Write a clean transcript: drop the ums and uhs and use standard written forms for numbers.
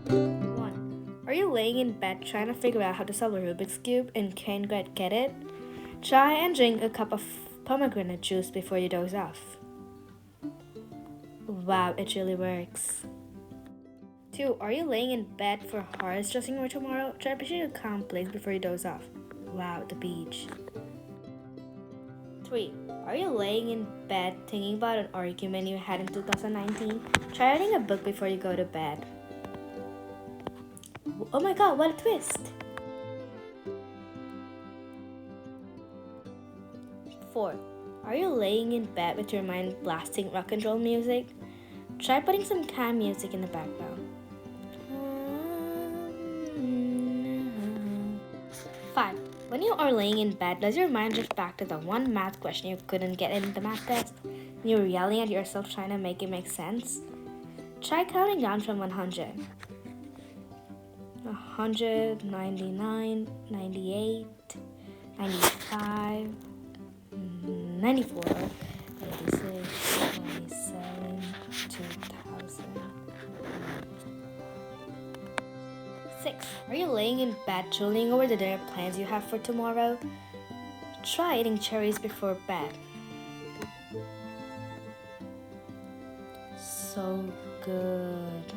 1. Are you laying in bed trying to figure out how to solve a Rubik's Cube and can't quite get it? Try and drink a cup of pomegranate juice before you doze off. Wow, it really works. 2. Are you laying in bed for hard stressing over tomorrow? Try picturing a calm place before you doze off. Wow, the beach. 3. Are you laying in bed thinking about an argument you had in 2019? Try reading a book before you go to bed. Oh my god, what a twist! 4. Are you laying in bed with your mind blasting rock and roll music? Try putting some calm music in the background. 5. When you are laying in bed, does your mind drift back to the one math question you couldn't get in the math test? And you're yelling at yourself trying to make it make sense? Try counting down from 100. 100, 99, 98, 95, 94, 86, 27, 2000. 6. Are you laying in bed drooling over the dinner plans you have for tomorrow? Try eating cherries before bed. So good.